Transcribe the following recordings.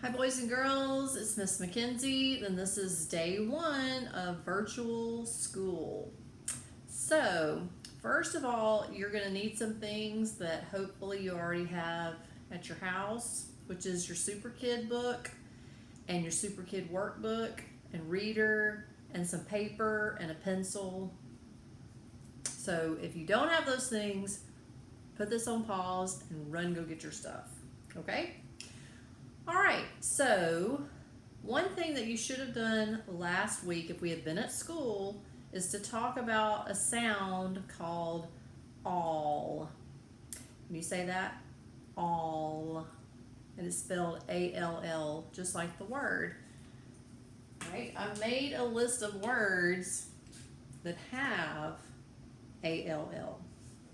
Hi boys and girls, it's Miss Mackenzie, and this is day one of virtual school. So, first of all, you're going to need some things that hopefully you already have at your house, which is your Super Kid book and your Super Kid workbook and reader and some paper and a pencil. So, if you don't have those things, put this on pause and run go get your stuff. Okay? All right, so one thing that you should have done last week if we had been at school is to talk about a sound called all. Can you say that? All. And it's spelled A-L-L, just like the word. All right, I've made a list of words that have A-L-L.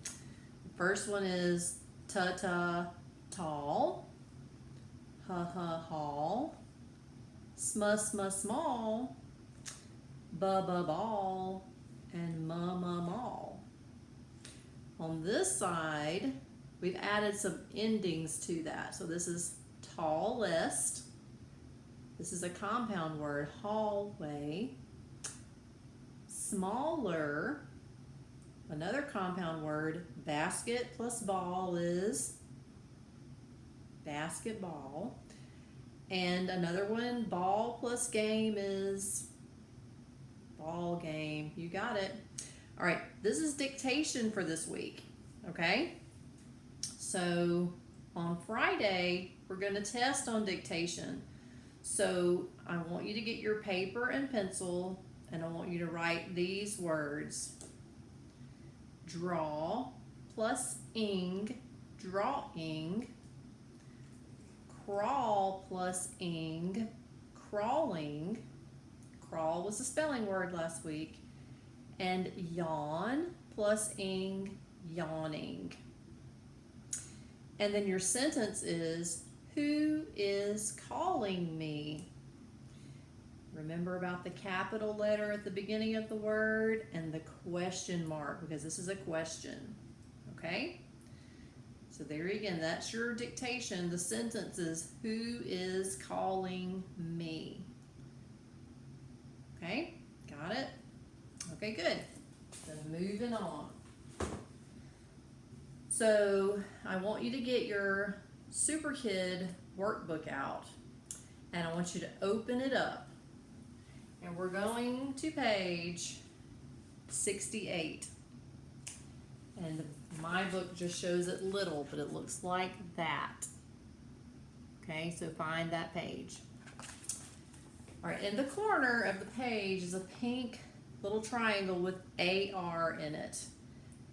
The first one is ta-ta, tall. Ha-ha-haul, sma-sma-small, ba-ba-ball, and ma-ma-mall. On this side, we've added some endings to that. So this is tallest. This is a compound word, hallway. Smaller, another compound word, basket plus ball is basketball. And another one, ball plus game is ball game. You got it. All right, this is dictation for this week, okay? So on Friday, we're going to test on dictation. So I want you to get your paper and pencil, and I want you to write these words. Draw plus ing, drawing. Crawl plus ing, crawling. Crawl was a spelling word last week. And yawn plus ing, yawning. And then your sentence is, who is calling me? Remember about the capital letter at the beginning of the word and the question mark, because this is a question. Okay? So there again, that's your dictation. The sentence is, who is calling me? Okay, got it? Okay, good. Then moving on. So I want you to get your Super Kid workbook out, and I want you to open it up. And we're going to page 68. And my book just shows it little, but it looks like that. Okay, so find that page. All right, in the corner of the page is a pink little triangle with AR in it.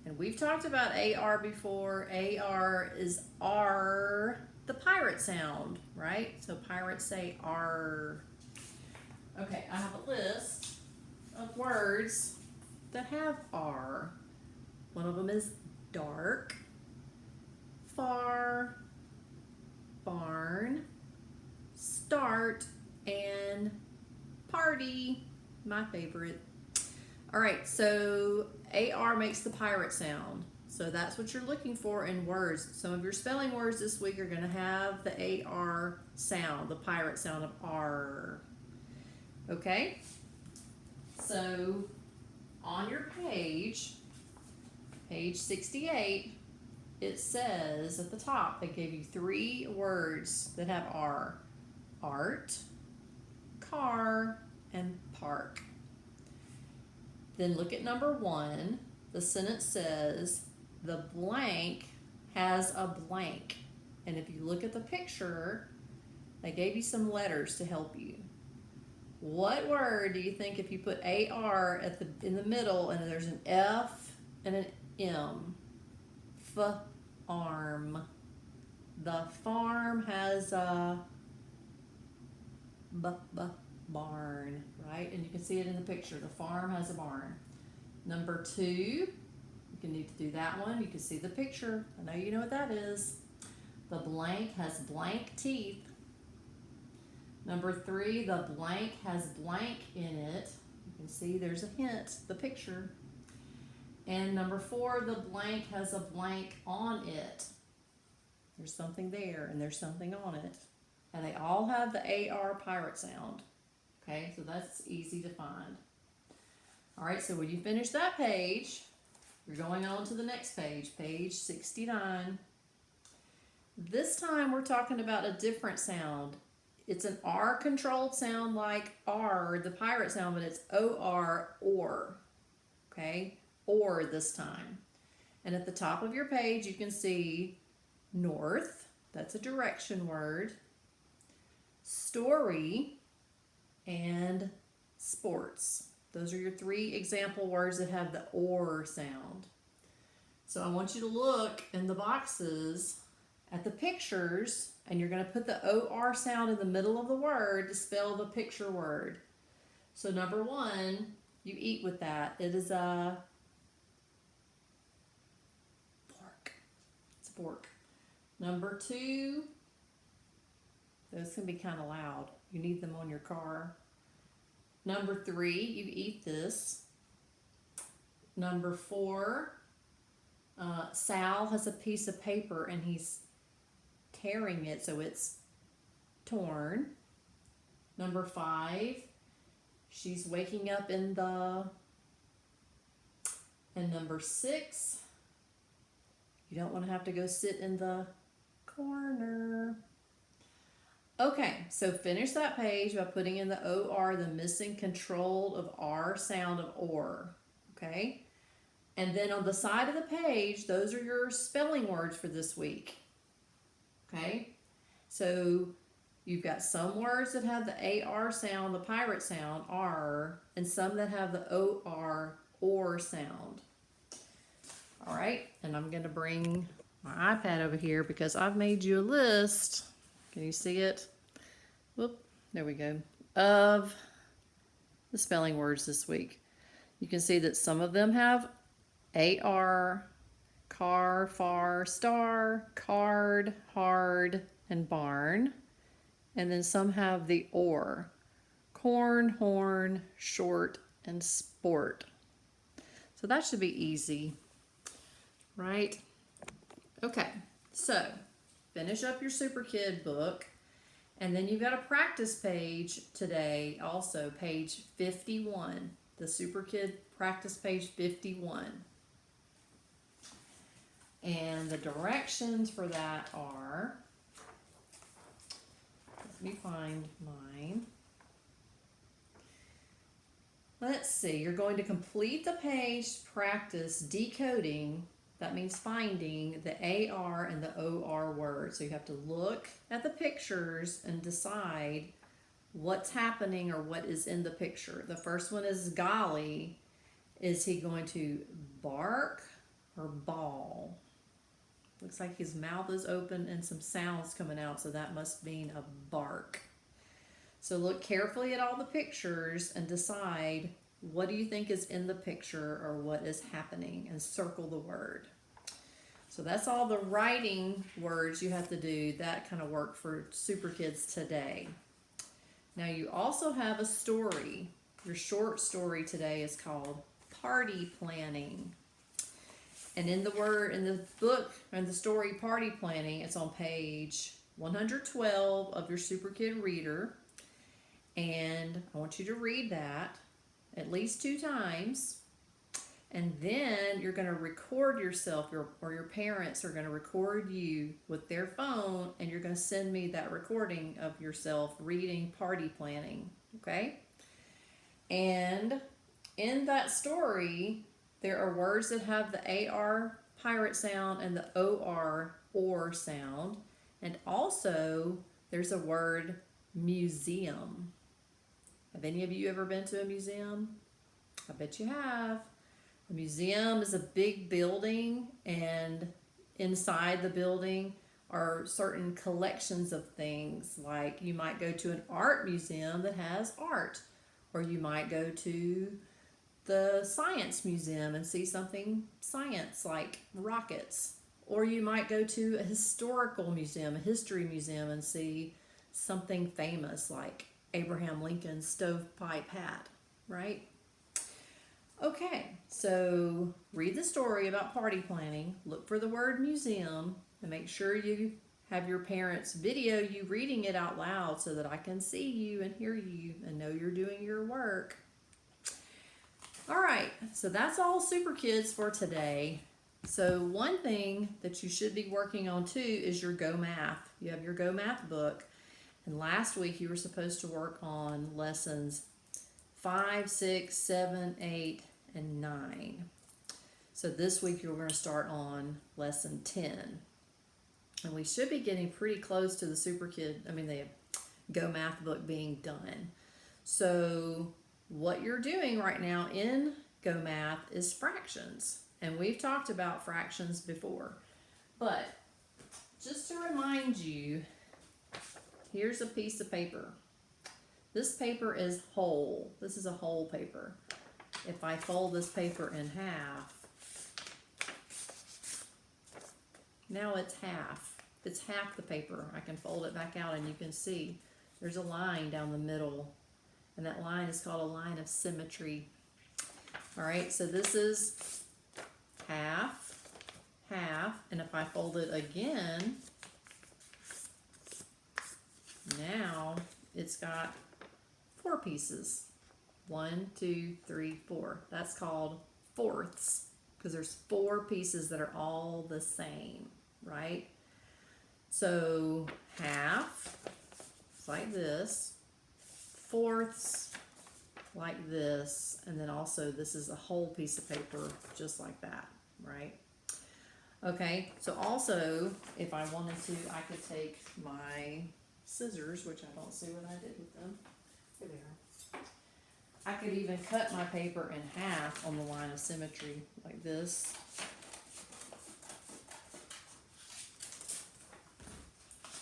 And we've talked about AR before. AR is R, the pirate sound, right? So pirates say R. Okay, I have a list of words that have R. One of them is dark, far, barn, start, and party, my favorite. All right, so AR makes the pirate sound. So that's what you're looking for in words. Some of your spelling words this week are going to have the AR sound, the pirate sound of R. Okay? So on your page 68, it says at the top, they gave you 3 words that have R. Art, car, and park. Then look at number 1. The sentence says, the blank has a blank. And if you look at the picture, they gave you some letters to help you. What word do you think if you put AR in the middle and there's an F and an M? Farm. The farm has a barn, right? And you can see it in the picture. The farm has a barn. Number 2, you can need to do that one. You can see the picture. I know you know what that is. The blank has blank teeth. Number 3, the blank has blank in it. You can see there's a hint, the picture. And number 4, the blank has a blank on it. There's something there and there's something on it. and they all have the AR pirate sound. Okay, so that's easy to find. All right, so when you finish that page, you're going on to the next page, page 69. This time we're talking about a different sound. It's an R controlled sound like R, the pirate sound, but it's OR, or. Okay, or this time. And at the top of your page, you can see north, that's a direction word, story, and sports. Those are your 3 example words that have the or sound. So I want you to look in the boxes at the pictures, and you're going to put the OR sound in the middle of the word to spell the picture word. So number 1, you eat with that. It is a fork. It's a fork. Number 2, those can be kind of loud. You need them on your car. Number 3, you eat this. Number 4, Sal has a piece of paper and he's tearing it, so it's torn. Number 5, she's waking up in the... And number 6, you don't want to have to go sit in the corner. Okay, so finish that page by putting in the OR, the missing control of R sound of or. Okay? And then on the side of the page, those are your spelling words for this week. Okay? So you've got some words that have the AR sound, the pirate sound, R, and some that have the OR, or sound. All right, and I'm going to bring my iPad over here because I've made you a list. Can you see it? Whoop, there we go. Of the spelling words this week. You can see that some of them have AR, car, far, star, card, hard, and barn. And then some have the or, corn, horn, short, and sport. So that should be easy, right? Okay, so finish up your Super Kid book. And then you've got a practice page today, also page 51, the Super Kid practice page 51. And the directions for that are, let me find mine. Let's see, you're going to complete the page practice decoding. That means finding the AR and the OR words. So you have to look at the pictures and decide what's happening or what is in the picture. The first one is golly. Is he going to bark or bawl? Looks like his mouth is open and some sounds coming out, so that must mean a bark. So look carefully at all the pictures and decide what do you think is in the picture or what is happening, and circle the word. So that's all the writing words you have to do, that kind of work for Super Kids today. Now you also have a story. Your short story today is called Party Planning. And in the book, and the story Party Planning, it's on page 112 of your Super Kid reader. And I want you to read that at least 2 times. And then you're going to record yourself, or your parents are going to record you with their phone, and you're going to send me that recording of yourself reading Party Planning. Okay? And in that story, there are words that have the AR pirate sound and the OR or sound. And also, there's a word museum. Have any of you ever been to a museum? I bet you have. A museum is a big building, and inside the building are certain collections of things. Like you might go to an art museum that has art, or you might go to the science museum and see something science like rockets, or you might go to a historical museum, a history museum, and see something famous like Abraham Lincoln's stovepipe hat, right? Okay, so read the story about party planning, look for the word museum, and make sure you have your parents video you reading it out loud so that I can see you and hear you and know you're doing your work. All right, so that's all Super Kids for today. So one thing that you should be working on too is your Go Math. You have your Go Math book, and last week you were supposed to work on lessons 5, 6, 7, 8, and 9. So this week you're going to start on lesson 10. And we should be getting pretty close to the the Go Math book being done. So what you're doing right now in Go Math is fractions. And we've talked about fractions before. But just to remind you, here's a piece of paper. This paper is whole. This is a whole paper. If I fold this paper in half, now it's half. It's half the paper. I can fold it back out and you can see there's a line down the middle, and that line is called a line of symmetry. All right, so this is half, half, and if I fold it again, now it's got 4 pieces. 1, 2, 3, 4. That's called fourths because there's 4 pieces that are all the same, right? So half is like this, fourths like this, and then also this is a whole piece of paper just like that, right? Okay, so also if I wanted to, I could take my scissors, which I don't see what I did with them. Here they are. I could even cut my paper in half on the line of symmetry like this.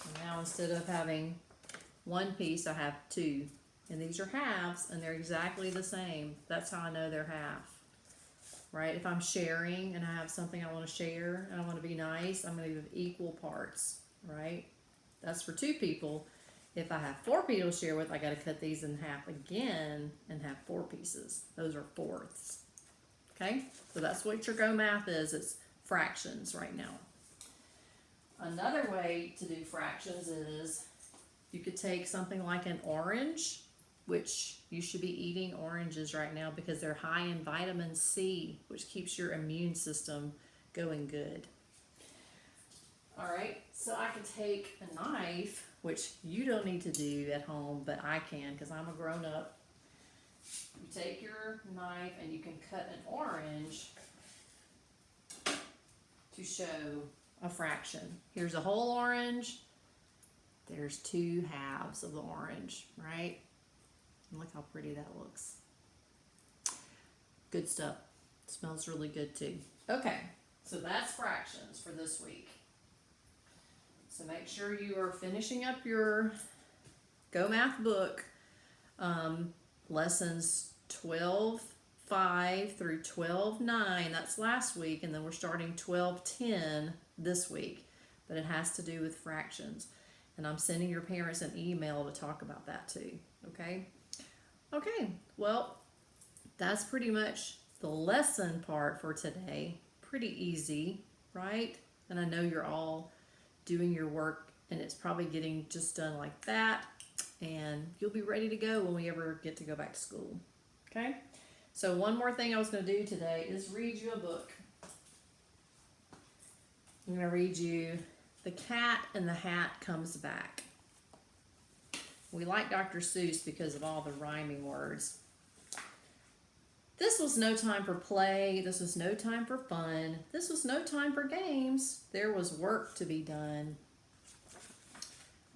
And now instead of having 1 piece, I have 2. And these are halves, and they're exactly the same. That's how I know they're half. Right? If I'm sharing and I have something I want to share and I want to be nice, I'm going to give equal parts. Right? That's for 2 people. If I have 4 people to share with, I got to cut these in half again and have 4 pieces. Those are fourths. Okay? So that's what your Go Math is. It's fractions right now. Another way to do fractions is you could take something like an orange, which you should be eating oranges right now because they're high in vitamin C, which keeps your immune system going good. All right, so I could take a knife, which you don't need to do at home, but I can because I'm a grown-up. You take your knife and you can cut an orange to show a fraction. Here's a whole orange. There's 2 halves of the orange, right? And look how pretty that looks. Good stuff. It smells really good too. Okay, so that's fractions for this week. So make sure you are finishing up your Go Math book, lessons 12:5 through 12:9. That's last week, and then we're starting 12:10 this week. But it has to do with fractions. And I'm sending your parents an email to talk about that too, okay? Okay, well, that's pretty much the lesson part for today. Pretty easy, right? And I know you're all doing your work and it's probably getting just done like that. And you'll be ready to go when we ever get to go back to school, okay? So one more thing I was going to do today is read you a book. I'm going to read you The Cat and the Hat Comes Back. We like Dr. Seuss because of all the rhyming words. This was no time for play. This was no time for fun. This was no time for games. There was work to be done.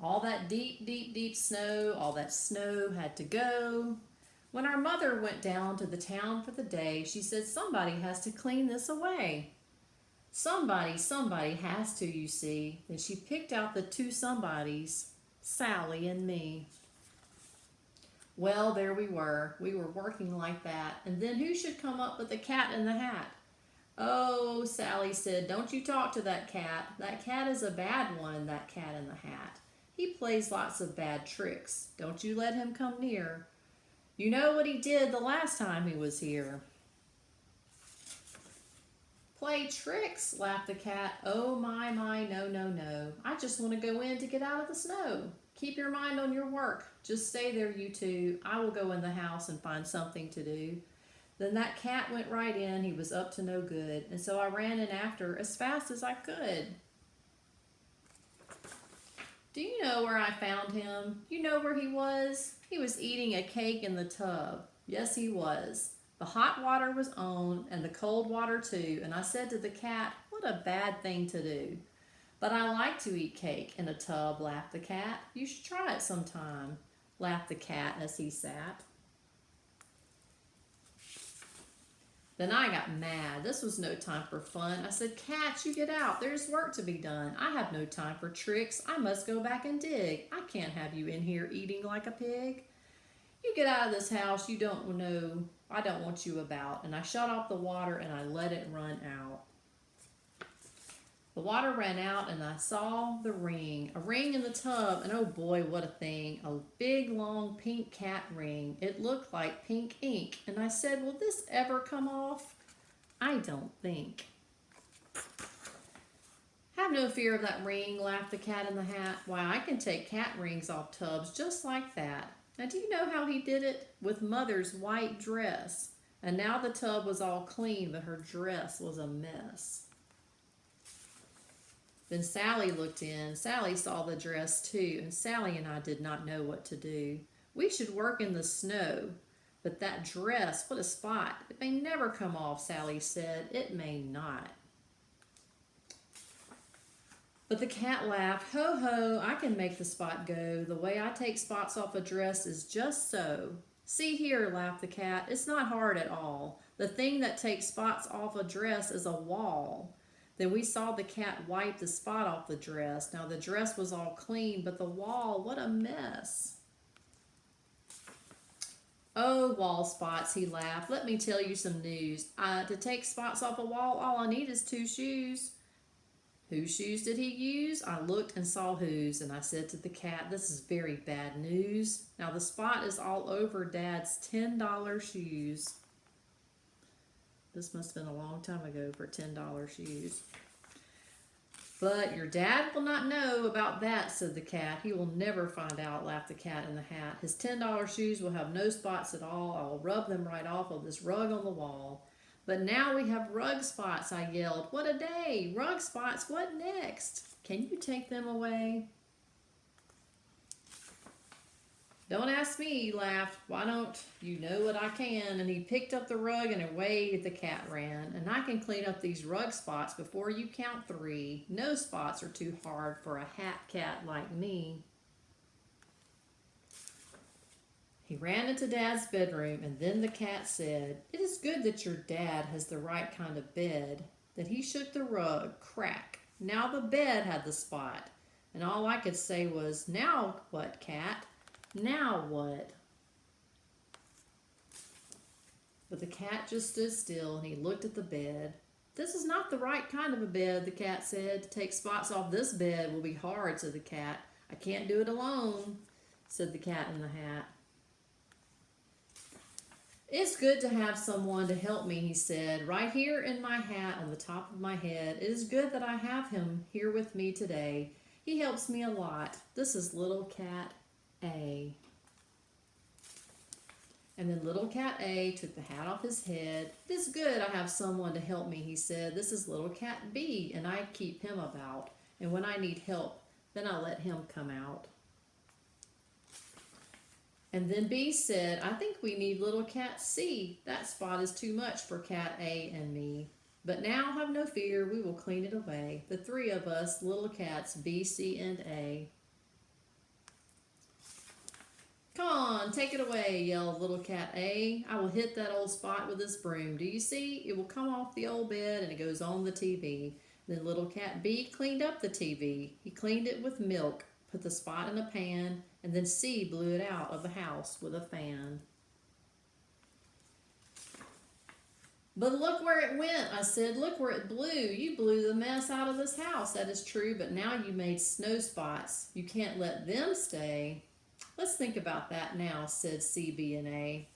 All that deep, deep, deep snow, all that snow had to go. When our mother went down to the town for the day, she said, somebody has to clean this away. Somebody has to, you see. And she picked out the 2 somebodies, Sally and me. Well, there we were. We were working like that. And then who should come up but the cat in the hat? Oh, Sally said, don't you talk to that cat. That cat is a bad one, that cat in the hat. He plays lots of bad tricks. Don't you let him come near. You know what he did the last time he was here. Play tricks, laughed the cat. Oh my, no, no, no. I just want to go in to get out of the snow. Keep your mind on your work. Just stay there, you two. I will go in the house and find something to do. Then that cat went right in. He was up to no good, and so I ran in after as fast as I could. Do you know where I found him? You know where he was? He was eating a cake in the tub. Yes, he was. The hot water was on, and the cold water too, and I said to the cat, what a bad thing to do. But I like to eat cake in a tub, laughed the cat. You should try it sometime, laughed the cat as he sat. Then I got mad. This was no time for fun. I said, Cat, you get out. There's work to be done. I have no time for tricks. I must go back and dig. I can't have you in here eating like a pig. You get out of this house. You don't know. I don't want you about. And I shut off the water and I let it run out. The water ran out and I saw the ring. A ring in the tub, and oh boy, what a thing. A big, long pink cat ring. It looked like pink ink. And I said, will this ever come off? I don't think. Have no fear of that ring, laughed the cat in the hat. Why, I can take cat rings off tubs just like that. Now, do you know how he did it? With Mother's white dress. And now the tub was all clean, but her dress was a mess. Then Sally looked in. Sally saw the dress too, and Sally and I did not know what to do. We should work in the snow, but that dress, what a spot. It may never come off, Sally said. It may not. But the cat laughed. Ho, ho, I can make the spot go. The way I take spots off a dress is just so. See here, laughed the cat. It's not hard at all. The thing that takes spots off a dress is a wall. Then we saw the cat wipe the spot off the dress. Now the dress was all clean, but the wall, what a mess. Oh, wall spots, he laughed. Let me tell you some news. To take spots off a wall, all I need is 2 shoes. Whose shoes did he use? I looked and saw whose, and I said to the cat, this is very bad news. Now the spot is all over Dad's $10 shoes. This must have been a long time ago for $10 shoes. But your dad will not know about that, said the cat. He will never find out, laughed the cat in the hat. His $10 shoes will have no spots at all. I will rub them right off of this rug on the wall. But now we have rug spots, I yelled. What a day! Rug spots, what next? Can you take them away? Don't ask me, he laughed. Why don't you know what I can? And he picked up the rug and away the cat ran. And I can clean up these rug spots before you count 3. No spots are too hard for a hat cat like me. He ran into Dad's bedroom, and then the cat said, it is good that your dad has the right kind of bed. Then he shook the rug, crack. Now the bed had the spot. And all I could say was, now what, cat? Now what? But the cat just stood still and he looked at the bed. This is not the right kind of a bed, the cat said. To take spots off this bed will be hard, said the cat. I can't do it alone, said the cat in the hat. It's good to have someone to help me, he said, right here in my hat on the top of my head. It is good that I have him here with me today. He helps me a lot. This is little cat A. And then little cat A took the hat off his head. It is good I have someone to help me, he said. This is little cat B, and I keep him about. And when I need help, then I let him come out. And then B said, I think we need little cat C. That spot is too much for cat A and me. But now have no fear, we will clean it away. The 3 of us, little cats B, C, and A. Come on, take it away, yelled little cat A. I will hit that old spot with this broom. Do you see? It will come off the old bed and it goes on the TV. Then little cat B cleaned up the TV. He cleaned it with milk, put the spot in a pan, and then C blew it out of the house with a fan. But look where it went, I said. Look where it blew. You blew the mess out of this house. That is true, but now you made snow spots. You can't let them stay. Let's think about that now, said C, B, and A.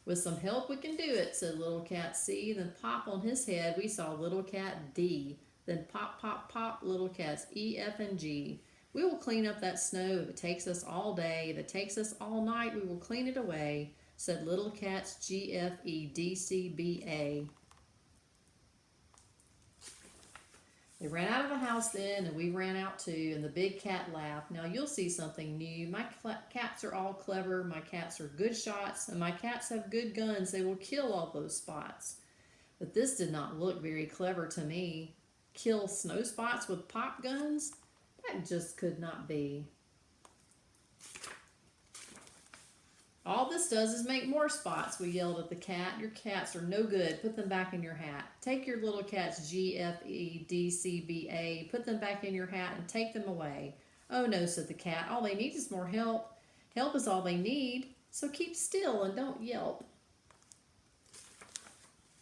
With some help we can do it, said little cat C. Then pop on his head we saw little cat D. Then pop, pop, pop, little cats E, F, and G. We will clean up that snow if it takes us all day. If it takes us all night, we will clean it away, said little cats G, F, E, D, C, B, A. They ran out of the house then, and we ran out too, and the big cat laughed. Now you'll see something new. My cats are all clever, my cats are good shots, and my cats have good guns. They will kill all those spots. But this did not look very clever to me. Kill snow spots with pop guns? That just could not be. All this does is make more spots, we yelled at the cat. Your cats are no good. Put them back in your hat. Take your little cats G, F, E, D, C, B, A. Put them back in your hat and take them away. Oh no, said the cat. All they need is more help. Help is all they need. So keep still and don't yelp.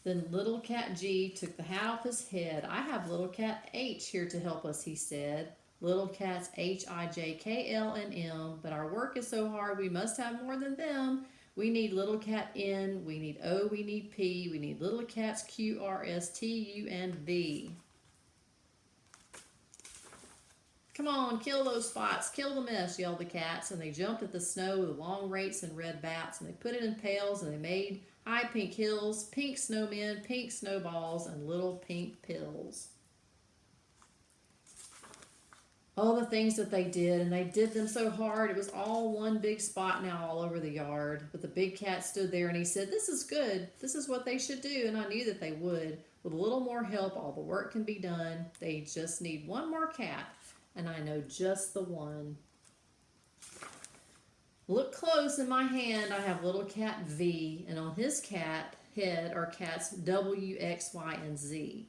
Then little cat G took the hat off his head. I have little cat H here to help us, he said. Little cats H, I, J, K, L, and M, but our work is so hard we must have more than them. We need little cat N, we need O, we need P, we need little cats Q, R, S, T, U, and V. Come on, kill those spots, kill the mess, yelled the cats, and they jumped at the snow with long rakes and red bats, and they put it in pails, and they made high pink hills, pink snowmen, pink snowballs, and little pink pills. All the things that they did, and they did them so hard. It was all one big spot now all over the yard. But the big cat stood there and he said, this is good. This is what they should do. And I knew that they would. With a little more help, all the work can be done. They just need one more cat. And I know just the one. Look close in my hand. I have little cat V. And on his cat head are cats W, X, Y, and Z.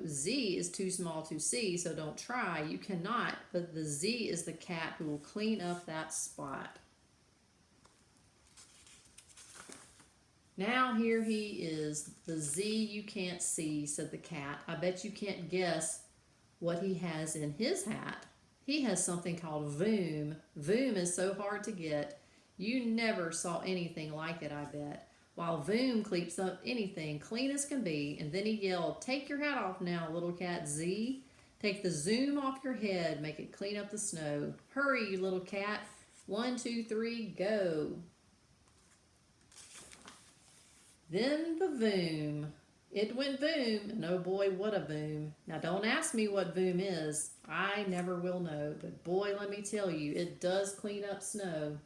Z is too small to see, so don't try. You cannot, but the Z is the cat who will clean up that spot. Now here he is, the Z you can't see, said the cat. I bet you can't guess what he has in his hat. He has something called Voom. Voom is so hard to get. You never saw anything like it, I bet. While Voom cleans up anything clean as can be, and then he yelled, take your hat off now, little cat Z. Take the zoom off your head, make it clean up the snow. Hurry, you little cat. 1, 2, 3, go. Then the Voom. It went boom, and oh boy, what a boom. Now don't ask me what Voom is. I never will know, but boy, let me tell you, it does clean up snow.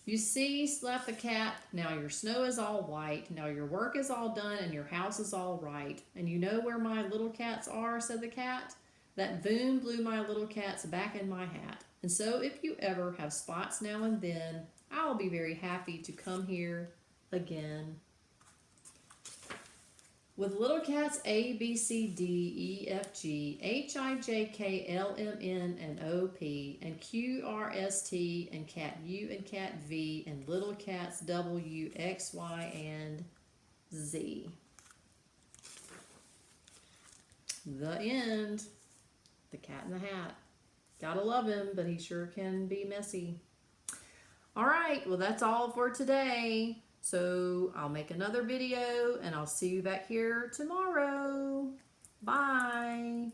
You see, slapped the cat, now your snow is all white, now your work is all done, and your house is all right. And you know where my little cats are, said the cat? That Voom blew my little cats back in my hat. And so if you ever have spots now and then, I'll be very happy to come here again. With little cats A, B, C, D, E, F, G, H, I, J, K, L, M, N, and O, P, and Q, R, S, T, and cat U and cat V, and little cats W, X, Y, and Z. The end. The Cat in the Hat. Gotta love him, but he sure can be messy. All right, well that's all for today. So I'll make another video and I'll see you back here tomorrow. Bye.